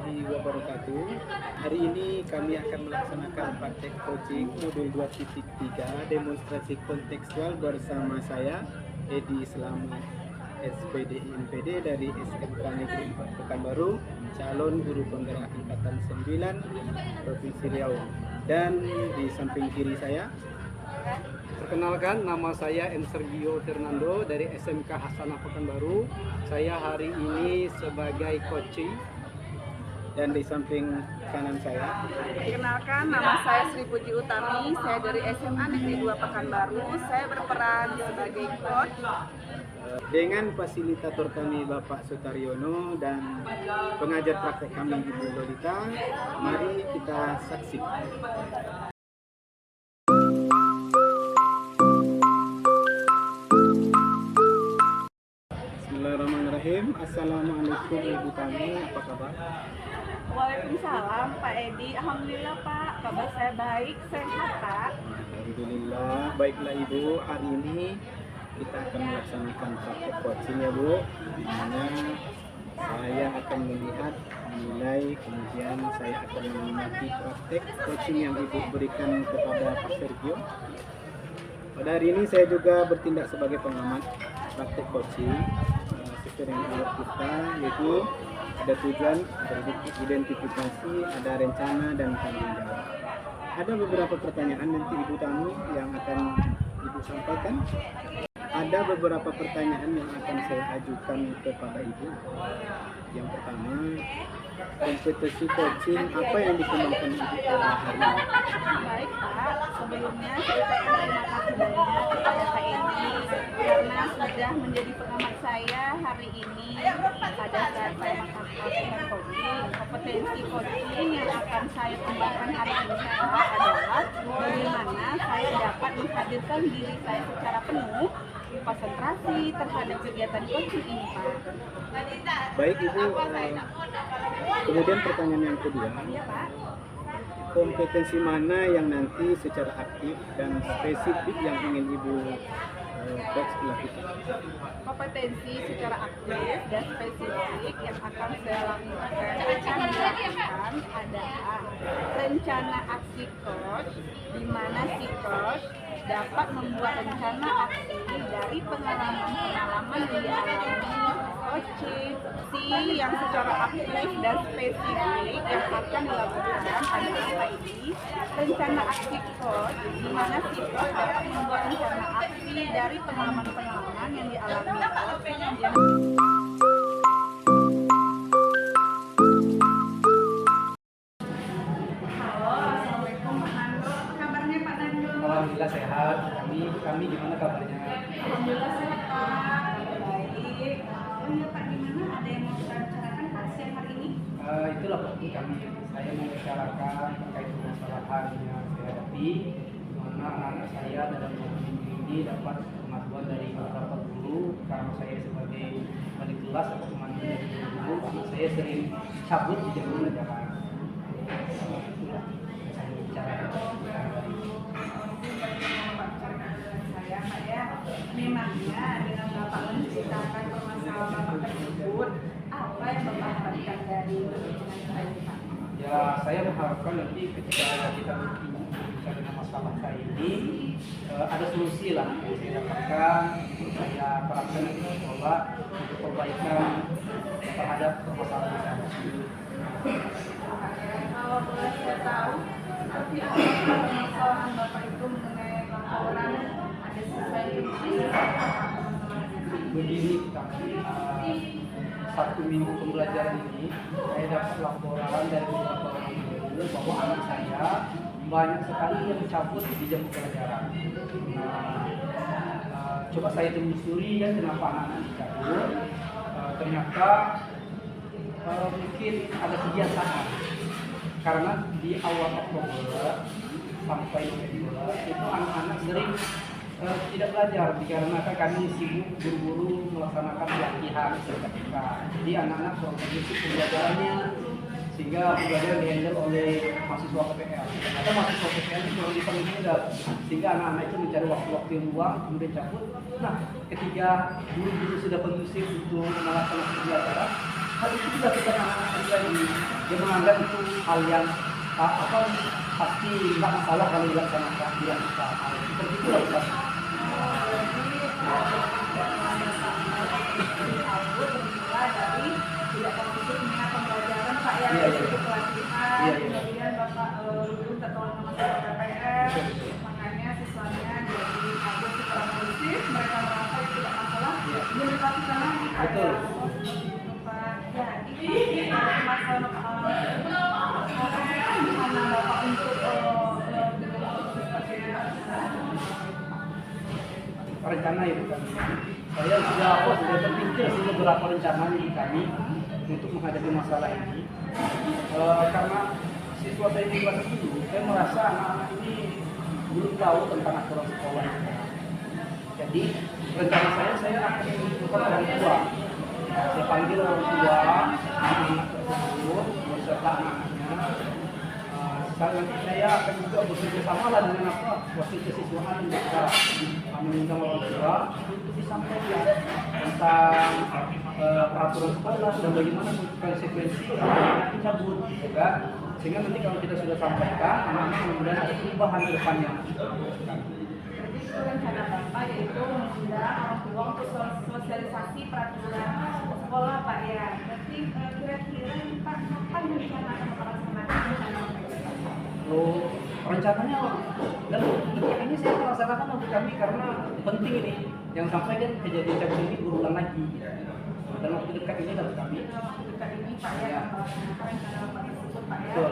warahmatullahi wabarakatuh. Hari ini kami akan melaksanakan praktek coaching modul 2.3 demonstrasi kontekstual bersama saya Edi Slamet SPD MPD dari SMK Negeri 4 Pekanbaru, calon guru penggerak angkatan 9 Provinsi Riau. Dan di samping kiri saya, perkenalkan, nama saya M. Sergio Fernando dari SMK Hasanah Pekanbaru. Saya hari ini sebagai coaching. Dan di samping kanan saya, perkenalkan, nama saya Sri Puji Utami. Saya dari SMA Negeri 2 Pekanbaru. Saya berperan sebagai coach. Dengan fasilitator kami Bapak Sutaryono dan pengajar praktek kami Ibu Lolita. Mari kita saksikan. Bismillahirrahmanirrahim. Assalamualaikum Ibu Tami, apa kabar? Waalaikumsalam Pak Edi. Alhamdulillah Pak, kabar saya baik, sehat Pak. Alhamdulillah, baiklah Ibu. Hari ini kita akan melaksanakan praktek coaching ya Bu, di mana saya akan melihat nilai, kemudian saya akan menikmati praktek coaching yang Ibu berikan kepada Pak Sergio. Pada hari ini saya juga bertindak sebagai pengamat praktek coaching sesuai dengan alur kita, yaitu ada tujuan, ada identifikasi, ada rencana dan tanggung jawab. Ada beberapa pertanyaan nanti Ibu tamu yang akan Ibu sampaikan. Ada beberapa pertanyaan yang akan saya ajukan kepada Ibu. Yang pertama, kompetensi coaching apa yang dikembangkan Ibu pada hari ini? Baik Pak, sebelumnya saya terima kasih banyak kepada Pak Edi karena sudah menjadi pengamat saya hari ini pada saat saya melakukan coaching. Kompetensi coaching yang akan saya kembangkan hari ini adalah bagaimana saya dapat menghadirkan diri saya secara penuh, konsentrasi terhadap kegiatan coaching ini Pak. Baik Ibu, kemudian pertanyaan yang kedua, Ya Pak. kompetensi mana yang nanti secara aktif dan spesifik yang ingin Ibu coach lakukan? Kompetensi secara aktif dan spesifik yang akan saya lakukan adalah rencana aksi coach, di mana si coach dapat membuat rencana aksi dari pengalaman-pengalaman yang dialami coaching. Si yang secara aktif dan spesifik yang akan dilakukan adalah apa ini? Rencana aksi coach, di mana si coach dapat membuat rencana aksi dari pengalaman-pengalaman yang dialami coach. Halo, assalamualaikum Pak Nando. Kabarnya Pak Nando? Alhamdulillah sehat. Kami gimana kabarnya? Alhamdulillah sehat Pak. Baik. Oh iya Pak, gimana? Ada yang mau kita bicarakan Pak siang hari ini? Itulah penting kami. Saya membicarakan terkait permasalahan yang saya hadapi, di mana anak-anak saya dalam minggu ini dapat pengaduan dari beberapa guru karena saya sebagai wali kelas atau pemandu dari guru, anak saya sering cabut di jam pelajaran. Itulah yang saya bicarakan. Saya Pak ya, memangnya dengan Bapak menceritakan permasalahan Bapak tersebut, apa yang Bapak harapkan dari perbincangan kita ini Pak? Ya, saya mengharapkan nanti ketika kita berbicara dengan masalah saya ini ada solusi lah yang saya dapatkan, saya terapkan di sekolah untuk perbaikan terhadap permasalahan saya. Kalau boleh saya tahu, seperti apa permasalahan Bapak itu mengenai laporan ada siswa yang Begini kita satu minggu pembelajaran ini saya dapat laporan dari beberapa orang guru bahwa anak saya banyak sekali yang cabut di jam pelajaran. Coba saya telusuri ya kenapa anak-anak cabut. Ternyata mungkin ada kebiasaan karena di awal Oktober sampai November itu anak-anak sering tidak belajar dikarenakan kami sibuk buru-buru melaksanakan pelatihan sertifikat. Jadi anak-anak terkondisi pembelajarannya sehingga pembelajaran dihandle oleh mahasiswa PPL. Atau mahasiswa PPL itu kurang bisa menghindar sehingga anak-anak itu mencari waktu-waktu yang luang kemudian cabut. Nah, ketika guru-guru sudah kondusif untuk melaksanakan pembelajaran, hal itu juga kita menganggap dia menganggap itu hal yang pasti nggak masalah kalau dilaksanakan dia bisa seperti itu lah Ustaz. Dari tidak konfliknya pembelajaran Pak ya, Iya, iya. itu pelatihan, Iya, iya. kemudian Bapak lulus tertolong sama PPR, makanya siswanya jadi harus secara kondusif, mereka merasa itu tidak masalah, Iya. dia dilakukan lagi Pak. Betul. Pak, ya ini masalah gimana Bapak untuk Rencana itu kan saya sudah terpikir sih beberapa rencana di kami untuk menghadapi masalah ini. Karena siswa saya di kelas 10, saya merasa anak-anak ini belum tahu tentang aturan sekolah. Jadi rencana saya akan mengumpulkan orang tua. Saya panggil orang tua anak-anak tersebut beserta anaknya. Nanti saya akan juga bekerja sama lah dengan wasit kesiswaan mereka mengundang orang tua untuk disampaikan tentang peraturan sekolah dan bagaimana konsekuensi kalau dicabut, ya kan? Sehingga nanti kalau kita sudah sampaikan, anak-anak kemudian ada perubahan ke depannya. Jadi itu rencana Bapak yaitu mengundang orang tua untuk sosialisasi peraturan sekolah Pak ya. Berarti kira-kira Pak kapan rencana akan melaksanakan rencana Bapak? Rencananya dan detik ini saya melaksanakan untuk kami karena penting ini yang sampai kan kejadian cabut ini berulang lagi dan waktu dekat ini dalam kami Dekat ini Pak ya, rencana Bapak tersebut Pak ya. betul.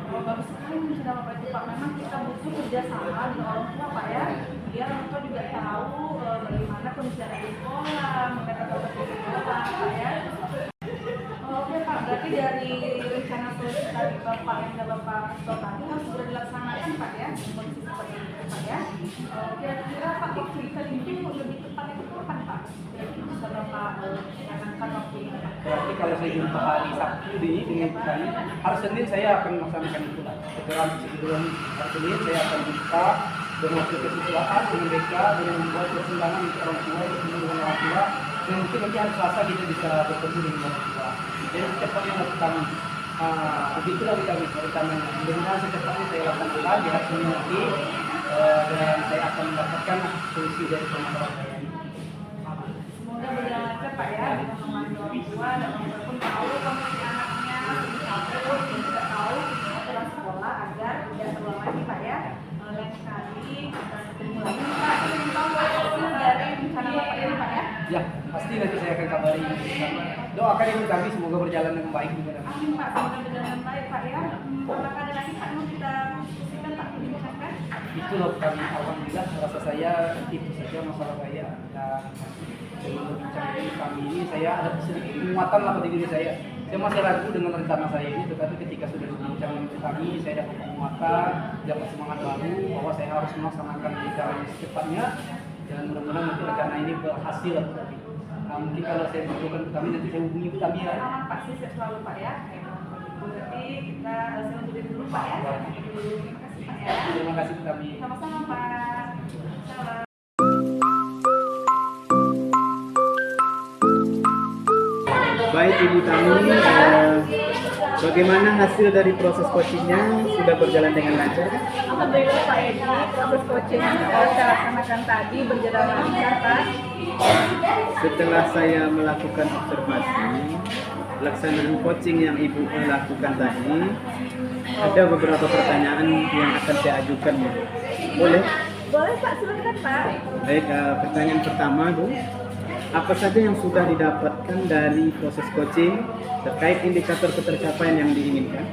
Bagus sekali rencana Bapak itu Pak. Memang kita butuh kerjasama dengan orang tua Pak ya. Biar orang tua juga tahu bagaimana kondisi anak di sekolah, mereka tahu kondisi sekolah Pak ya. Oke Pak, berarti dari rencana solusi tadi Bapak yang sudah Bapak tahu tadi harus sudah dilaksanakan Pak ya, kondisi seperti itu Pak ya. Kira-kira Pak waktu kita itu lebih tepatnya itu kapan Pak? Jadi bisa Bapak canangkan waktu ini Pak. Berarti kalau saya jumpa hari Sabtu dengan kami, hari Senin saya akan melaksanakan itu lah. Setelah sebelum hari Senin saya akan buka dengan waktu kesiswaan dengan mereka dengan membuat pertimbangan untuk orang tua, bertemu dengan orang tua. Dan mungkin nanti hari Selasa kita bisa bertemu dengan orang tua. Jadi secepatnya lakukan begitulah kami rencananya. Mudah-mudahan secepatnya saya lakukan di hari Senin nanti dan saya akan mendapatkan solusi dari permasalahan saya ini. Semoga berjalan lancar Pak ya, dengan memandu orang tua dan orang tua pun tahu kondisi anaknya, pun juga tahu aturan sekolah agar tidak terulang lagi Pak ya. Lain sekali kita ketemu lagi Pak, ingin tahu hasil dari rencana Bapak ini Pak ya. Ya, pasti nanti saya akan kabari. Doakan ibu kami semoga berjalan dengan baik juga. Amin Pak, semoga berjalan dengan baik Pak ya. Apakah ada lagi Pak mau kita diskusikan Pak, dibincangkan? Itulah kami alhamdulillah rasa saya itu saja masalah saya dan sebelum bicara ini kami ini saya ada sedikit penguatan lah pada diri saya. Saya masih ragu dengan rencana saya ini, tetapi ketika sudah berbincang dengan kami, saya dapat penguatan, dapat semangat baru bahwa saya harus melaksanakan jalan secepatnya dan mudah-mudahan nanti rencana ini berhasil. Nah, mungkin kalau saya butuhkan ke kami nanti saya hubungi ke kami ya. Aman Pak, sukses selalu Pak ya. Berarti kita saya undur dulu Pak ya. Terima kasih Pak ya. Terima kasih ke kami. Sama-sama Pak. Salam. Baik Ibu Tami, bagaimana hasil dari proses coachingnya? Sudah berjalan dengan lancar? Alhamdulillah Pak Edi, proses coaching yang saya laksanakan tadi berjalan lancar Pak. Setelah saya melakukan observasi, pelaksanaan coaching yang Ibu lakukan tadi, ada beberapa pertanyaan yang akan saya ajukan. Boleh? Boleh Pak, silakan Pak. Baik, pertanyaan pertama Bu, apa saja yang sudah didapatkan dari proses coaching terkait indikator ketercapaian yang diinginkan?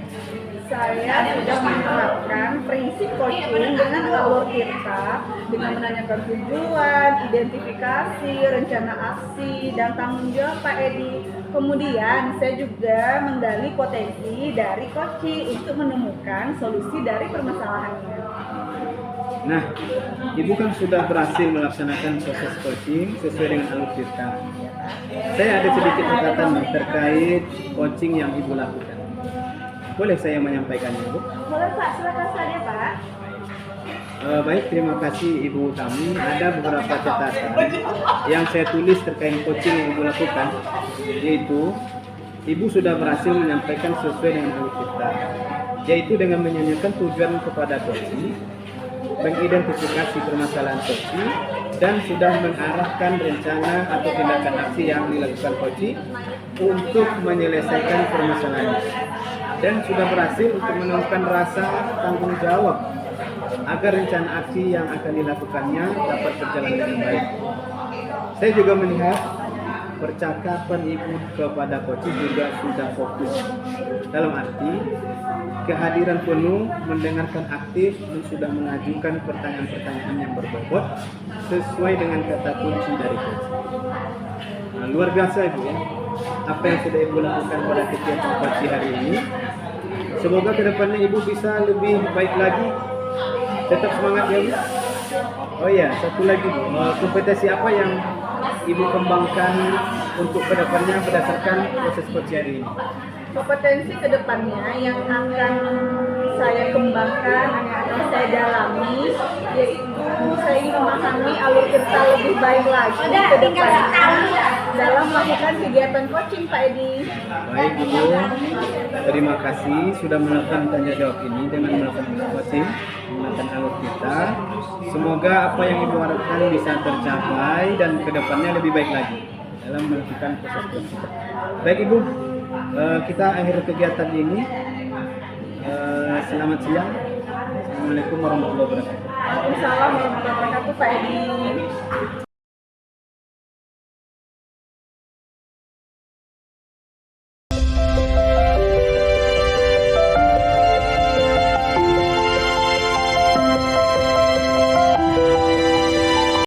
Saya sudah menerapkan prinsip coaching dengan alur tirta dengan menanyakan tujuan, identifikasi, rencana aksi, dan tanggung jawab Pak Edi. Kemudian saya juga menggali potensi dari coaching untuk menemukan solusi dari permasalahannya. Nah, Ibu kan sudah berhasil melaksanakan proses coaching sesuai dengan alur tirta. Saya ada sedikit catatan nih terkait coaching yang Ibu lakukan. Boleh saya menyampaikannya, Bu? Boleh Pak, silakan saja Pak. Baik, terima kasih Ibu Tami. Ada beberapa catatan yang saya tulis terkait coaching yang Ibu lakukan, yaitu Ibu sudah berhasil menyampaikan sesuai dengan alur kita, yaitu dengan menyanyikan tujuan kepada coaching, mengidentifikasi permasalahan coaching, dan sudah mengarahkan rencana atau tindakan aksi yang dilakukan coaching untuk menyelesaikan permasalahan itu. Dan sudah berhasil untuk menemukan rasa tanggung jawab agar rencana aksi yang akan dilakukannya dapat berjalan dengan baik. Saya juga melihat percakapan ibu kepada coach juga sudah fokus, dalam arti kehadiran penuh, mendengarkan aktif, dan sudah mengajukan pertanyaan-pertanyaan yang berbobot sesuai dengan kata kunci dari coach. Nah, luar biasa ibu ya, apa yang sudah ibu lakukan pada kegiatan coach hari ini. Semoga kedepannya ibu bisa lebih baik lagi. Tetap semangat ya bu. Oh ya, satu lagi bu, kompetensi apa yang ibu kembangkan untuk kedepannya berdasarkan proses coach hari ini? Kompetensi kedepannya yang akan saya kembangkan, yang akan saya dalami, yaitu saya ingin memahami alur cerita lebih baik lagi ke depannya dalam melakukan kegiatan coaching Pak Edi. Baik ibu, terima kasih sudah melakukan tanya jawab ini dengan melakukan coaching menggunakan alur kita. Semoga apa yang ibu harapkan bisa tercapai dan kedepannya lebih baik lagi dalam melakukan proses coaching. Baik ibu, kita akhir kegiatan ini. Selamat siang. Assalamualaikum warahmatullahi wabarakatuh. Waalaikumsalam warahmatullahi wabarakatuh Pak Edi.